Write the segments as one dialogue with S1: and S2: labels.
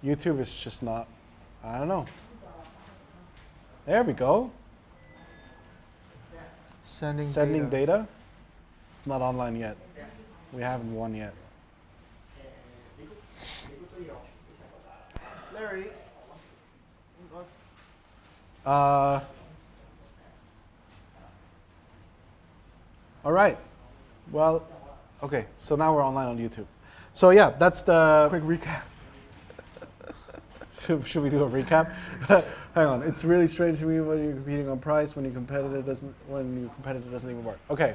S1: YouTube is just not, I don't know. There we go.
S2: Sending
S1: data. It's not online yet. We haven't won yet.
S2: Larry.
S1: All right. Well, okay. So now we're online on YouTube. So yeah, that's the
S2: Quick recap.
S1: Should we do a recap? Hang on. It's really strange to me when you're competing on price when your competitor doesn't even work. Okay.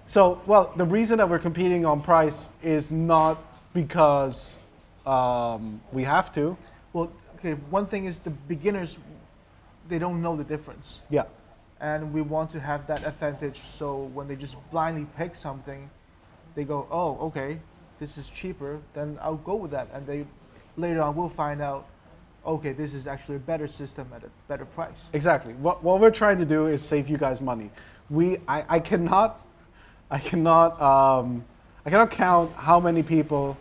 S1: So well, the reason that we're competing on price is not because we have to.
S2: Well, okay. One thing is the beginners, they don't know the difference.
S1: Yeah.
S2: And we want to have that advantage, so when they just blindly pick something, they go, oh, okay, this is cheaper, then I'll go with that. And they later on will find out, okay, this is actually a better system at a better price.
S1: Exactly. What we're trying to do is save you guys money. I cannot count how many people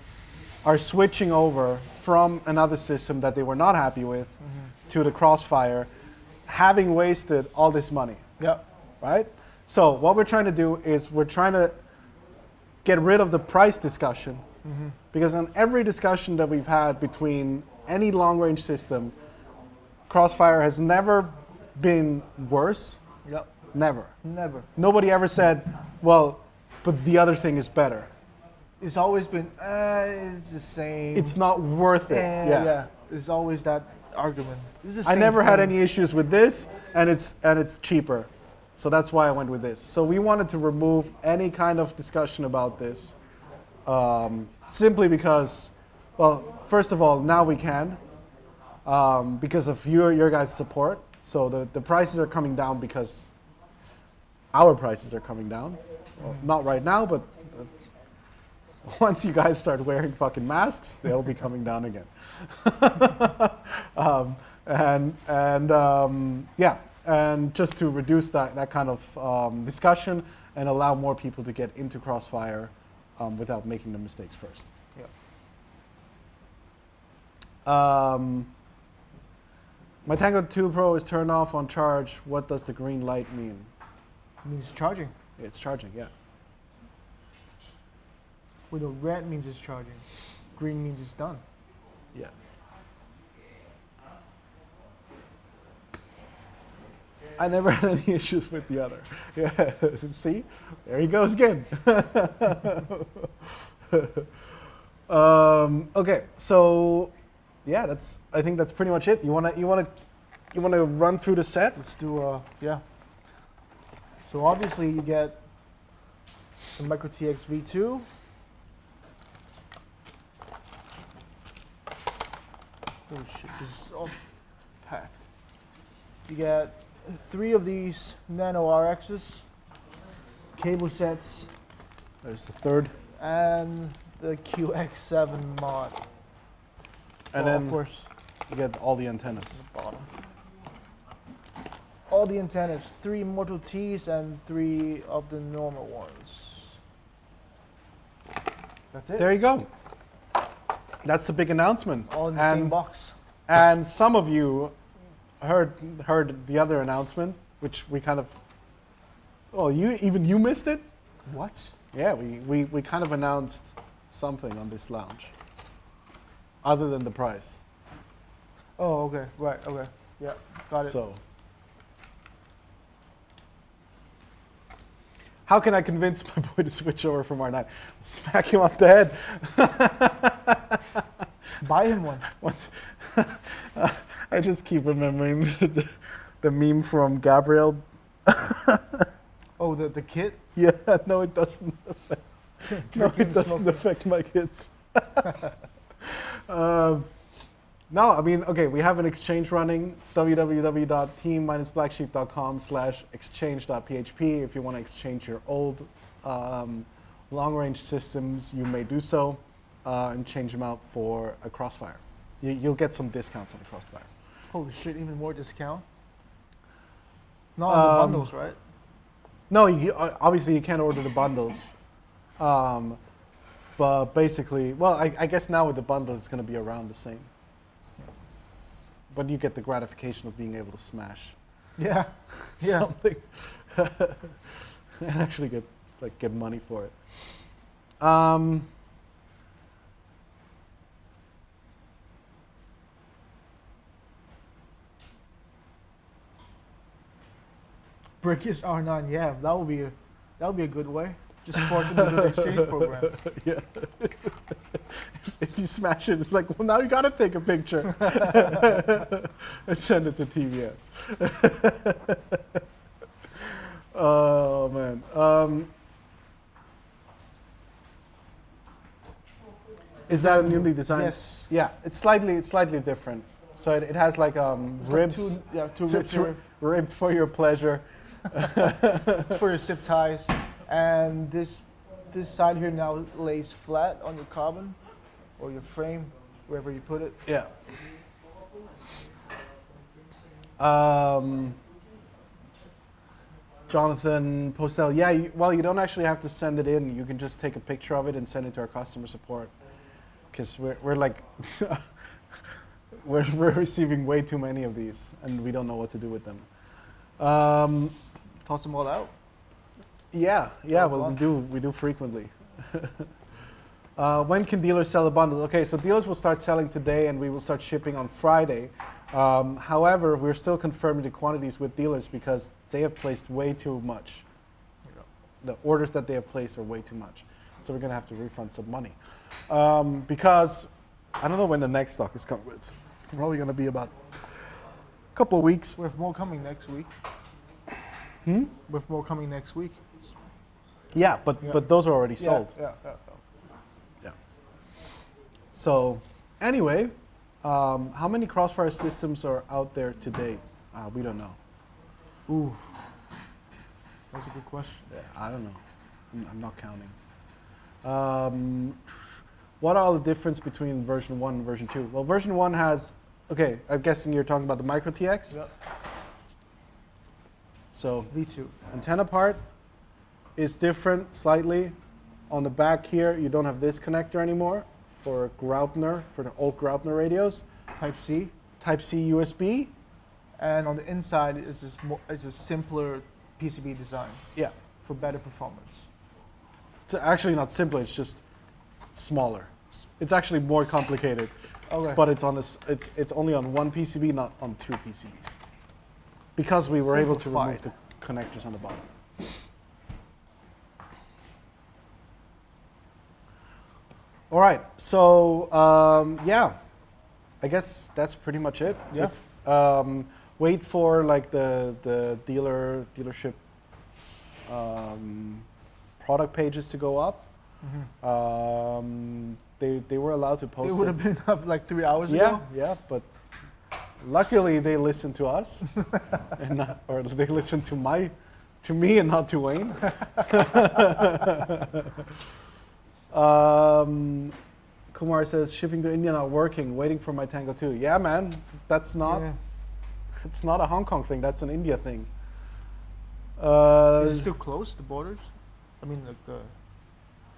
S1: are switching over from another system that they were not happy with to the Crossfire, having wasted all this money.
S2: Yep.
S1: Right? So what we're trying to do is we're trying to get rid of the price discussion, because on every discussion that we've had between any long-range system, Crossfire has never been worse.
S2: Yep.
S1: Never.
S2: Never.
S1: Nobody ever said, well, but the other thing is better.
S2: It's always been, it's the same.
S1: It's not worth it.
S2: Yeah. There's always that argument. It's the
S1: I
S2: same
S1: never had
S2: thing.
S1: any issues with this, and it's cheaper. So that's why I went with this. So we wanted to remove any kind of discussion about this, simply because, well, first of all, now we can, because of your guys' support. So the prices are coming down because our prices are coming down. Well, not right now, but once you guys start wearing fucking masks, they'll be coming down again. Yeah, and just to reduce that kind of discussion and allow more people to get into Crossfire without making the mistakes first.
S2: Yeah.
S1: My Tango 2 Pro is turned off on charge. What does the green light mean?
S2: It means charging.
S1: It's charging, yeah.
S2: Well, the red means it's charging. Green means it's done.
S1: Yeah. I never had any issues with the other. Yeah, see? There he goes again. Okay, so yeah, I think that's pretty much it. You wanna run through the set?
S2: Let's do yeah. So obviously you get the Micro TX V2. Oh shit, this is all packed. You get 3 of these Nano RXs, cable sets,
S1: There's the third.
S2: and the QX7 mod.
S1: And
S2: Well,
S1: then
S2: of course,
S1: you get all the antennas.
S2: bottom. All the antennas, 3 Mortal T's and 3 of the normal ones. That's it.
S1: There you go. That's the big announcement.
S2: All in the same box.
S1: And some of you heard the other announcement, which we kind of. Oh, you missed it?
S2: What?
S1: Yeah, we kind of announced something on this lounge, other than the price.
S2: Oh, okay. Right. Okay. Yeah. Got it.
S1: So, how can I convince my boy to switch over from R9? Smack him up the head.
S2: Buy him one.
S1: I just keep remembering the meme from Gabriel.
S2: Oh, the kit?
S1: Yeah, no, it doesn't affect. No, it doesn't affect my kids. No, I mean, okay, we have an exchange running, www.team-blacksheep.com/exchange.php. If you want to exchange your old long-range systems, you may do so and change them out for a Crossfire. You'll get some discounts on the Crossfire.
S2: Holy shit, even more discount? Not on the bundles, right?
S1: No, obviously you can't order the bundles. But basically, well, I guess now with the bundle, it's going to be around the same. But you get the gratification of being able to smash
S2: Yeah. Yeah.
S1: something and actually get money for it.
S2: Brickish R9, yeah, that would be a good way. Just force them to do the exchange program.
S1: Yeah. If you smash it, it's like, well, now you got to take a picture and send it to TBS. Oh man. Is that a newly designed?
S2: Yes.
S1: Yeah, it's slightly different. So it has like
S2: It's
S1: ribs.
S2: Like two
S1: to-
S2: ribs
S1: to- ribbed for your pleasure.
S2: for your zip ties, and this side here now lays flat on your carbon or your frame, wherever you put it.
S1: Yeah. Jonathan Postel, yeah, well, you don't actually have to send it in. You can just take a picture of it and send it to our customer support. Because we're like, we're receiving way too many of these, and we don't know what to do with them.
S2: Toss them all out.
S1: Yeah, well, we do frequently. When can dealers sell a bundle? Okay, so dealers will start selling today, and we will start shipping on Friday. However, we're still confirming the quantities with dealers because they have placed way too much. The orders that they have placed are way too much. So we're going to have to refund some money. Because I don't know when the next stock is coming. It's probably going to be about a couple of weeks.
S2: We have more coming next week.
S1: Hmm?
S2: We have more coming next week.
S1: Yeah, but those are already sold.
S2: Yeah.
S1: Yeah. So anyway, how many Crossfire systems are out there today? We don't know.
S2: Ooh, that's a good question.
S1: Yeah, I don't know. I'm not counting. What are the difference between version 1 and version 2? Well, version 1 has, okay, I'm guessing you're talking about the Micro TX.
S2: Yep.
S1: So
S2: V2.
S1: antenna part is different slightly. On the back here, you don't have this connector anymore for Graupner, for the old Graupner radios.
S2: Type C.
S1: Type C USB.
S2: And on the inside is just more, it's a simpler PCB design
S1: Yeah.
S2: for better performance.
S1: It's actually not simpler, it's just smaller. It's actually more complicated.
S2: Okay.
S1: But it's on this. It's only on one PCB, not on two PCBs, because we were able to remove the connectors on the bottom. All right, so yeah, I guess that's pretty much it.
S2: Yeah.
S1: Wait for like the dealership product pages to go up.
S2: Mm-hmm.
S1: They were allowed to post.
S2: It would have been up like 3 hours
S1: Yeah,
S2: ago.
S1: yeah, but luckily they listened to us, and not, or they listened to me and not to Wayne. Kumar says shipping to India not working. Waiting for my Tango 2. Yeah, man, that's not.
S2: Yeah.
S1: It's not a Hong Kong thing. That's an India thing.
S2: Is it still closed, the borders? I mean, like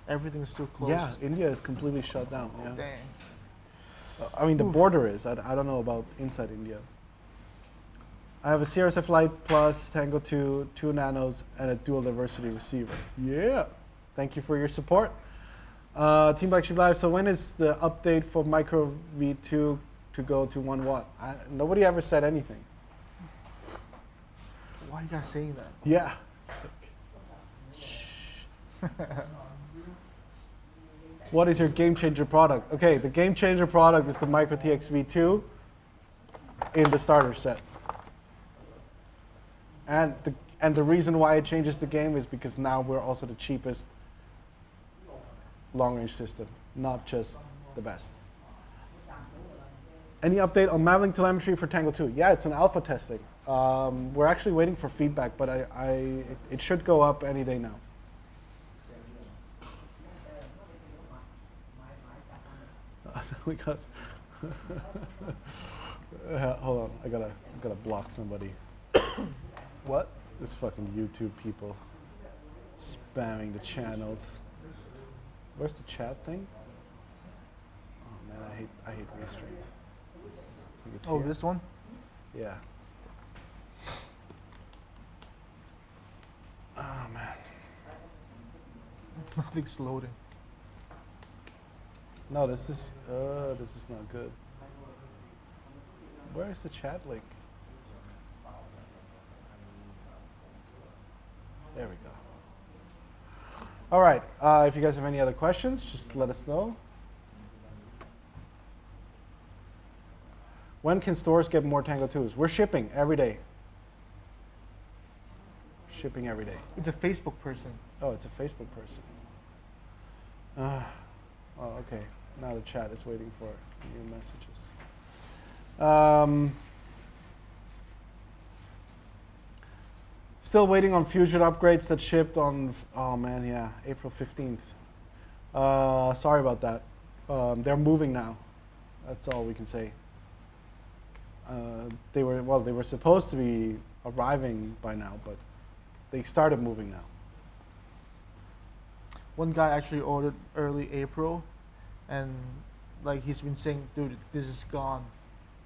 S2: everything's still closed.
S1: Yeah, India is completely shut down. Yeah.
S2: Dang.
S1: I mean, the border is. I don't know about inside India. I have a CRSF Lite Plus, Tango 2, 2 nanos, and a dual diversity receiver. Yeah. Thank you for your support. Team Black Sheep Live. So when is the update for Micro V2 to go to 1 watt? Nobody ever said anything.
S2: Why are you guys saying that?
S1: Yeah. What is your game changer product? Okay, the game changer product is the Micro TX V2 in the starter set. And the reason why it changes the game is because now we're also the cheapest long range system, not just the best. Any update on Mavlink telemetry for Tango 2? Yeah, it's an alpha testing. We're actually waiting for feedback, but it should go up any day now. We got. Hold on, I gotta block somebody.
S2: What?
S1: This fucking YouTube people spamming the channels. Where's the chat thing? Oh man, I hate Restream. It's
S2: Oh,
S1: here.
S2: this one?
S1: Yeah. Oh man.
S2: Nothing's loading.
S1: No, this is not good. Where is the chat link? There we go. All right. If you guys have any other questions, just let us know. When can stores get more Tango 2s? We're shipping every day. Shipping every day.
S2: It's a Facebook person.
S1: Oh, it's a Facebook person. Oh, okay. Now the chat is waiting for new messages. Still waiting on Fusion upgrades that shipped on, oh man, yeah, April 15th. Sorry about that. They're moving now. That's all we can say. They were supposed to be arriving by now, but they started moving now.
S2: One guy actually ordered early April, and like he's been saying, dude, this is gone.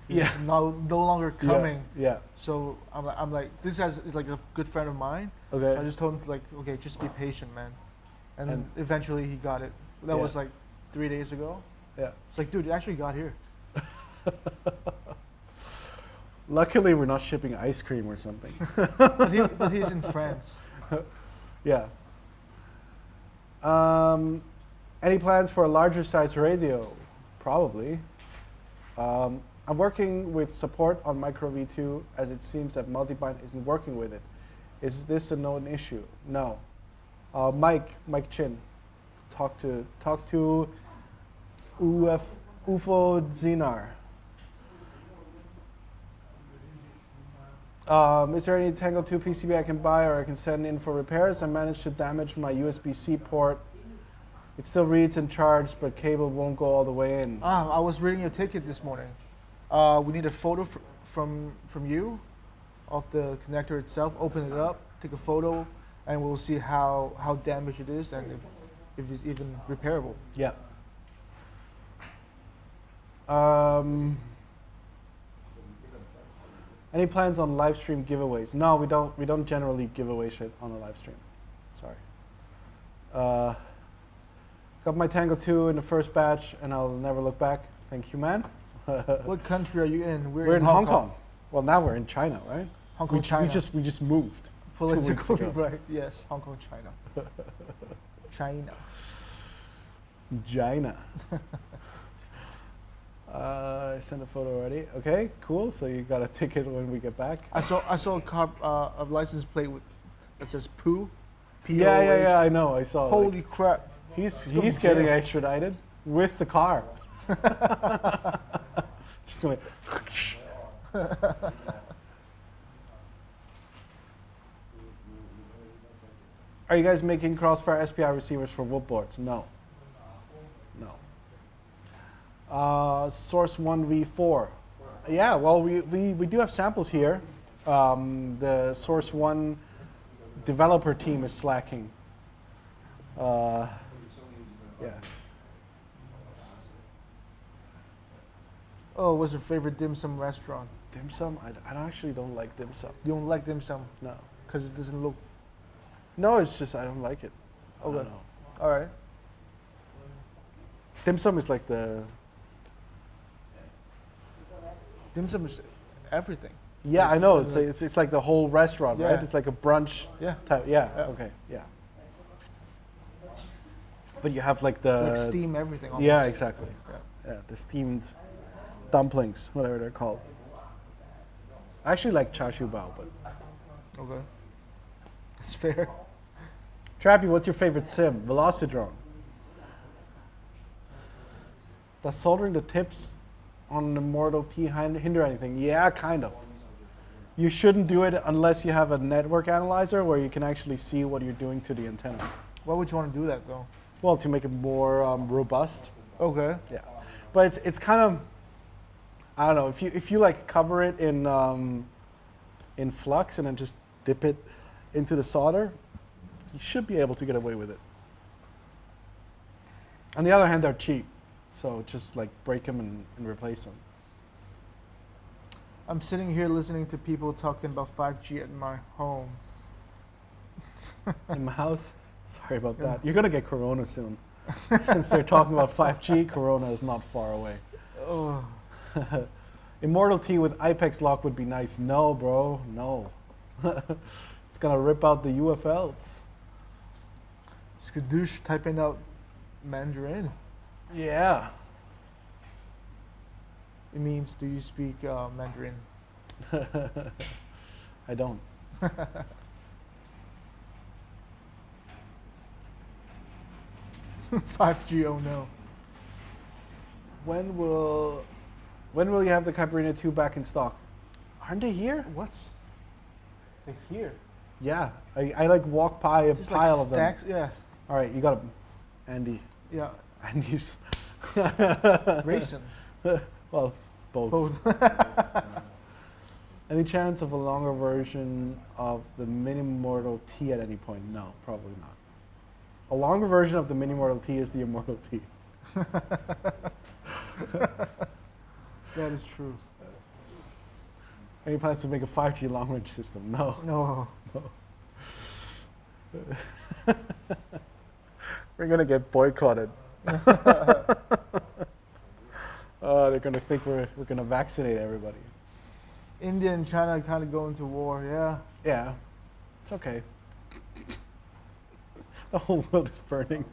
S1: Yeah.
S2: It's no longer coming.
S1: Yeah.
S2: So I'm like, this guy is like a good friend of mine.
S1: Okay.
S2: So I just told him to like, okay, just be patient, man. And
S1: And-
S2: eventually he got it. That
S1: Yeah.
S2: was like 3 days ago.
S1: Yeah.
S2: It's like, dude, it actually got here.
S1: Luckily, we're not shipping ice cream or something.
S2: But he's in France.
S1: Yeah. Any plans for a larger size radio? Probably. I'm working with support on Micro V2 as it seems that Multibind isn't working with it. Is this a known issue? No. Mike Chin, talk to UFO Zinar. Is there any Tango 2 PCB I can buy or I can send in for repairs? I managed to damage my USB-C port. It still reads and charges, but cable won't go all the way in.
S2: I was reading your ticket this morning. We need a photo from you of the connector itself. Open it up, take a photo, and we'll see how damaged it is and if it's even repairable.
S1: Yeah. Any plans on live stream giveaways? No, we don't. We don't generally give away shit on a live stream. Sorry. Got my Tango 2 in the first batch, and I'll never look back. Thank you, man.
S2: What country are you in?
S1: We're in Hong Kong. Well, now we're in China, right?
S2: Hong Kong, China.
S1: We just moved. 2 weeks
S2: Politically
S1: ago.
S2: right. Yes, Hong Kong, China. China.
S1: China. I sent a photo already. Okay, cool. So you got a ticket when we get back.
S2: I saw a license plate that says Poo.
S1: Yeah. I know. I saw.
S2: Holy crap!
S1: He's
S2: go to
S1: getting
S2: jail.
S1: extradited with the car. Just going. Are you guys making Crossfire SPI receivers for wood boards? No. Source 1v4. Yeah, well, we do have samples here. The Source 1 developer team is slacking. Yeah.
S2: Oh, what's your favorite dim sum restaurant?
S1: Dim sum? I actually don't like dim sum.
S2: You don't like dim sum
S1: No.
S2: because it doesn't look.
S1: No, it's just I don't like it. I
S2: Okay.
S1: don't know.
S2: All right.
S1: Dim sum is like the.
S2: Dim sum is everything.
S1: Yeah, I know. It's like the whole restaurant,
S2: Yeah.
S1: right? It's like a brunch
S2: Yeah.
S1: type. Yeah.
S2: Yeah.
S1: Okay. Yeah. But you have like the.
S2: Like steam everything. Almost.
S1: Yeah, exactly.
S2: Yeah.
S1: Yeah, the steamed dumplings, whatever they're called. I actually like char siu bao, but.
S2: Okay. That's fair.
S1: Trappy, what's your favorite sim? Velocidrone. Does soldering the tips on the Mortal T hinder anything? Yeah, kind of. You shouldn't do it unless you have a network analyzer where you can actually see what you're doing to the antenna.
S2: Why would you want to do that though?
S1: Well, to make it more robust.
S2: Okay.
S1: Yeah, but it's kind of, I don't know, if you like cover it in flux and then just dip it into the solder, you should be able to get away with it. On the other hand, they're cheap, so just like break them and replace them.
S2: I'm sitting here listening to people talking about 5G at my home.
S1: In my house. Sorry about
S2: Yeah.
S1: that. You're gonna get Corona soon. Since they're talking about 5G, Corona is not far away.
S2: Oh,
S1: Immortal T with Ipex lock would be nice. No, bro, no. It's gonna rip out the UFLs.
S2: Skadoosh typing out Mandarin.
S1: Yeah.
S2: It means, do you speak Mandarin?
S1: I don't.
S2: 5G, oh no.
S1: When will you have the Cabrina 2 back in stock? Aren't they here?
S2: What? They're here.
S1: Yeah. I like walk by a
S2: Just
S1: pile
S2: like
S1: of them.
S2: stacks, yeah.
S1: All right, you got them. Andy.
S2: Yeah.
S1: Andy's.
S2: Racing.
S1: Well, both.
S2: Both.
S1: Any chance of a longer version of the Mini Immortal T at any point? No, probably not. A longer version of the Mini Immortal T is the Immortal T.
S2: That is true.
S1: Any plans to make a 5G long range system? No.
S2: No.
S1: No. We're gonna get boycotted. They're gonna think we're gonna vaccinate everybody.
S2: India and China kind of go into war, yeah.
S1: Yeah, it's okay. The whole world is burning.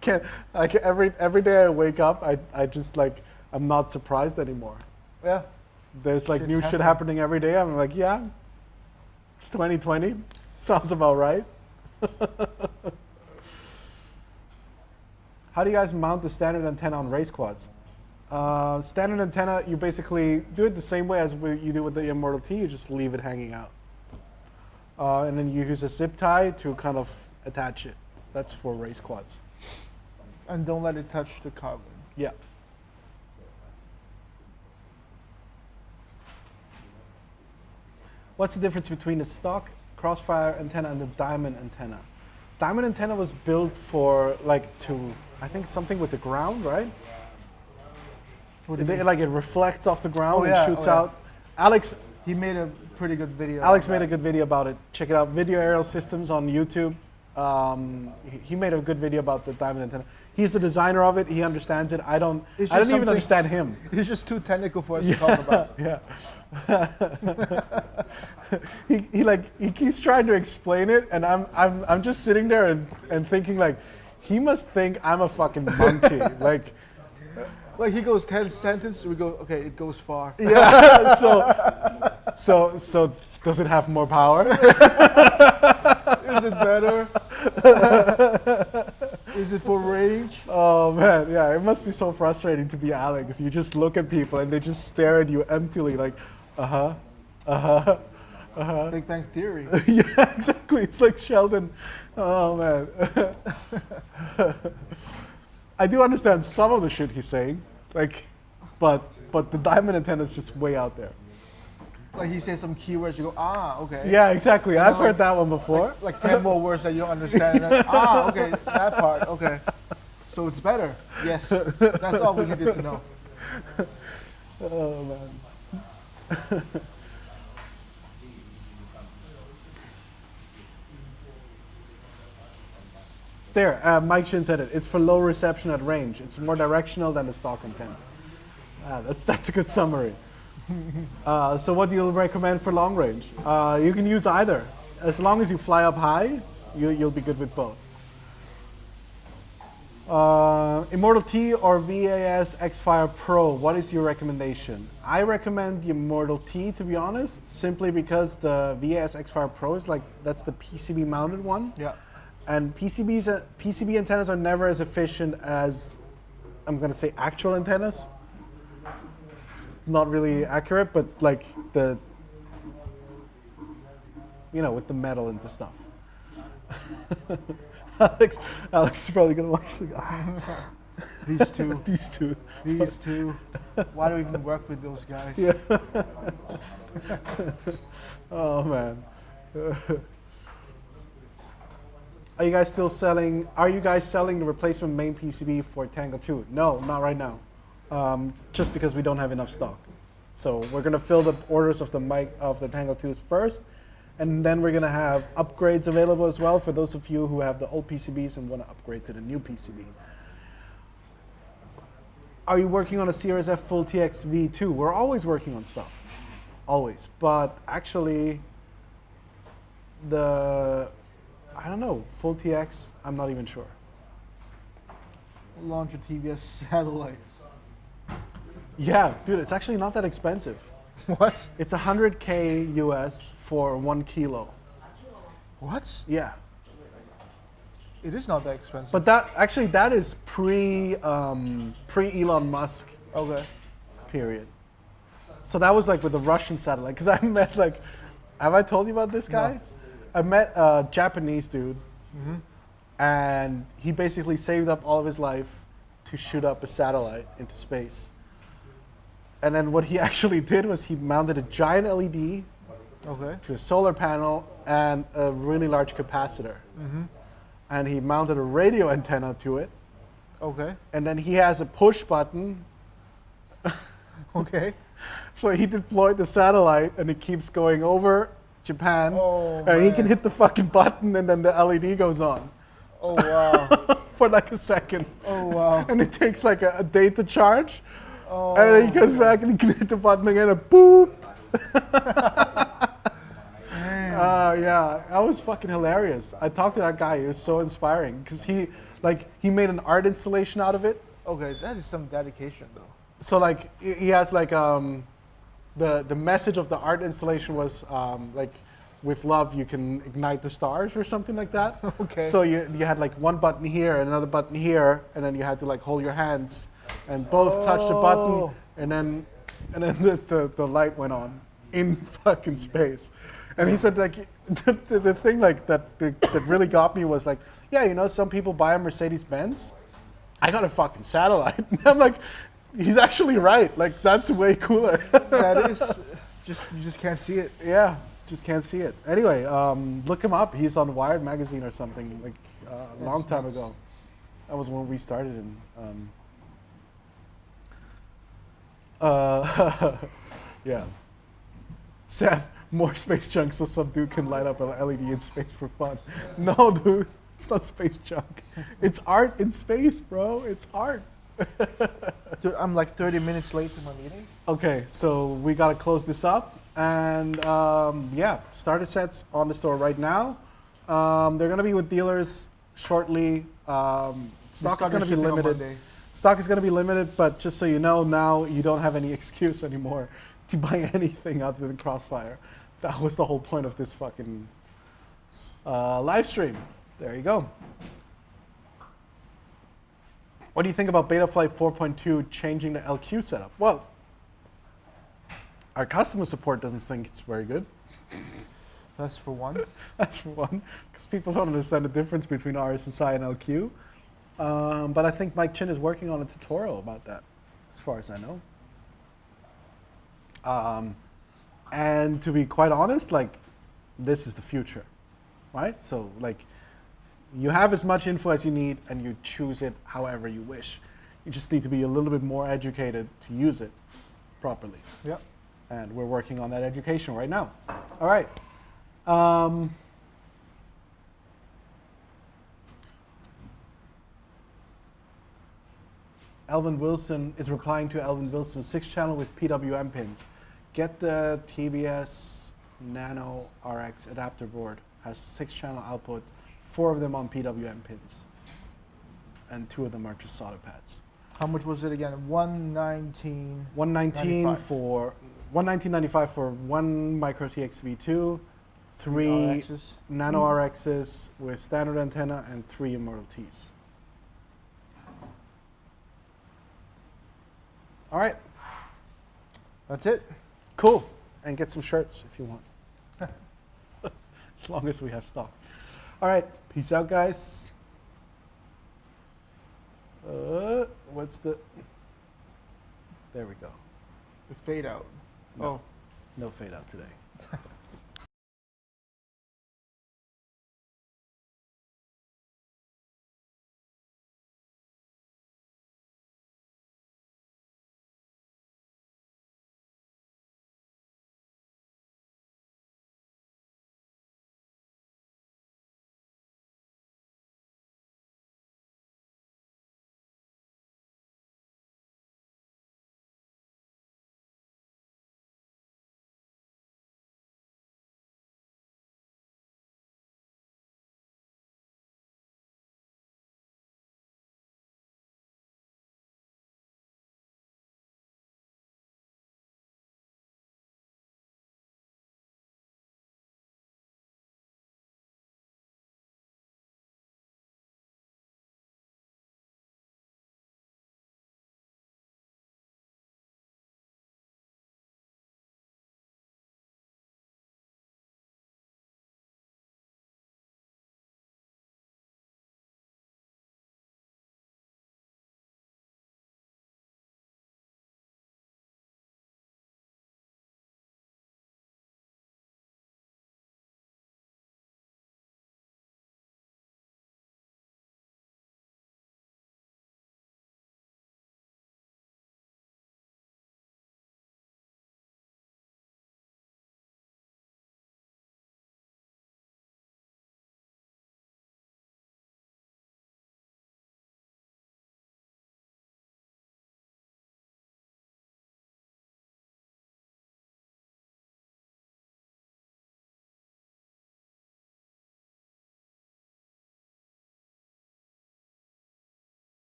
S1: Can't like every day I wake up, I just like I'm not surprised anymore.
S2: Yeah.
S1: There's like
S2: Shit's
S1: new shit happening every day. I'm like, yeah, it's 2020. Sounds about right. How do you guys mount the standard antenna on race quads? Standard antenna, you basically do it the same way as you do with the Immortal T. You just leave it hanging out. And then you use a zip tie to kind of attach it. That's for race quads.
S2: And don't let it touch the carbon.
S1: Yeah. What's the difference between the stock crossfire antenna and the diamond antenna? Diamond antenna was built for I think something with the ground, right?
S2: What do you mean?
S1: Like it reflects off the ground
S2: Oh,
S1: and
S2: yeah,
S1: shoots
S2: oh, yeah.
S1: out. Alex
S2: He made a pretty good video.
S1: Alex
S2: on
S1: made
S2: that.
S1: a good video about it. Check it out. Video Aerial Systems on YouTube. He made a good video about the diamond antenna. He's the designer of it. He understands it. I don't
S2: It's
S1: even
S2: just something-
S1: understand him.
S2: He's just too technical for us to talk about.
S1: Yeah. he keeps trying to explain it, and I'm just sitting there and thinking like, he must think I'm a fucking monkey.
S2: Like he goes 10 sentences, we go, okay, it goes far.
S1: Yeah. So does it have more power?
S2: Is it better? Is it for range?
S1: Oh man, yeah. It must be so frustrating to be Alex. You just look at people and they just stare at you emptily, like,
S2: Big Bang Theory.
S1: Yeah, exactly. It's like Sheldon. Oh man. I do understand some of the shit he's saying, but the diamond antenna is just way out there.
S2: Like he says some keywords, you go, ah, okay.
S1: Yeah, exactly. I've heard that one before.
S2: Like 10 more words that you don't understand. And then, okay, that part, okay. So it's better. Yes. That's all we needed to know.
S1: Oh man. There, Mike Shin said it. It's for low reception at range. It's more directional than the stock antenna. That's a good summary. So what do you recommend for long range? You can use either. As long as you fly up high, you'll be good with both. Immortal T or VAS Xfire Pro, what is your recommendation? I recommend the Immortal T, to be honest, simply because the VAS Xfire Pro is that's the PCB mounted one.
S2: Yeah.
S1: And PCB antennas are never as efficient as, I'm going to say, actual antennas. It's not really accurate, but like with the metal and the stuff. Alex is probably going to watch
S2: These two.
S1: These two.
S2: Why do we even work with those guys?
S1: Yeah. Oh man. Are you guys selling the replacement main PCB for Tango 2? No, not right now. Just because we don't have enough stock. So we're gonna fill the orders of the Tango 2s first, and then we're gonna have upgrades available as well for those of you who have the old PCBs and want to upgrade to the new PCB. Are you working on a Series F full TX V2? We're always working on stuff, always. But actually, I don't know, full TX, I'm not even sure.
S2: Launch a TBS satellite.
S1: Yeah, dude, it's actually not that expensive.
S2: What?
S1: It's 100K US for 1 kilo.
S2: What?
S1: Yeah.
S2: It is not that expensive.
S1: But that is pre Elon Musk
S2: Okay.
S1: period. So that was like with the Russian satellite. Because I met have I told you about this guy?
S2: No.
S1: I met a Japanese dude, and he basically saved up all of his life to shoot up a satellite into space. And then what he actually did was he mounted a giant LED
S2: Okay.
S1: to a solar panel and a really large capacitor. And he mounted a radio antenna to it.
S2: Okay.
S1: And then he has a push button.
S2: Okay.
S1: So he deployed the satellite and it keeps going over Japan.
S2: Oh,
S1: and he can
S2: man.
S1: hit the fucking button and then the LED goes on
S2: Oh wow.
S1: for like a second.
S2: Oh wow.
S1: And it takes like a day to charge.
S2: Oh.
S1: And then he comes back and he can hit the button again and boop. Yeah, that was fucking hilarious. I talked to that guy. He was so inspiring because he made an art installation out of it.
S2: Okay, that is some dedication though.
S1: So like he has like the message of the art installation was like with love you can ignite the stars or something like that.
S2: Okay.
S1: So you had like one button here and another button here, and then you had to like hold your hands and both touch the button, and then the light went on in fucking space. And he said like the thing like that really got me was like, yeah, you know, some people buy a Mercedes-Benz. I got a fucking satellite. And I'm like, he's actually right. Like that's way cooler.
S2: That is you just can't see it.
S1: Yeah, just can't see it. Anyway, look him up. He's on Wired magazine or something like a long time
S2: nuts.
S1: ago. That was when we started in. Yeah. Sad. More space junk so some dude can light up an LED in space for fun. No, dude. It's not space junk. It's art in space, bro. It's art.
S2: Dude, I'm like 30 minutes late to my meeting.
S1: Okay, so we gotta close this up, and yeah, starter sets on the store right now. They're gonna be with dealers shortly. Stock is gonna be limited. Stock is gonna be limited, but just so you know, now you don't have any excuse anymore to buy anything other than Crossfire. That was the whole point of this fucking live stream. There you go. What do you think about Betaflight 4.2 changing the LQ setup? Well, our customer support doesn't think it's very good.
S2: That's for one.
S1: That's for one, because people don't understand the difference between RSSI and LQ. But I think Mike Chin is working on a tutorial about that, as far as I know. And to be quite honest, like, this is the future, right? So, like, you have as much info as you need and you choose it however you wish. You just need to be a little bit more educated to use it properly.
S2: Yep.
S1: And we're working on that education right now. All right. Elvin Wilson is replying to Elvin Wilson, 6-channel with PWM pins. Get the TBS Nano RX adapter board. Has 6-channel output, 4 of them on PWM pins. And 2 of them are just solder pads.
S2: How much was it again? 119.
S1: 119.95 for 1 micro TX V2, 3
S2: RXs.
S1: Nano RXs with standard antenna, and 3 Immortal Ts. All right.
S2: That's it.
S1: Cool. And get some shirts if you want. As long as we have stock. All right. Peace out, guys. What's the... There we go.
S2: The fade out.
S1: No.
S2: Oh.
S1: No fade out today.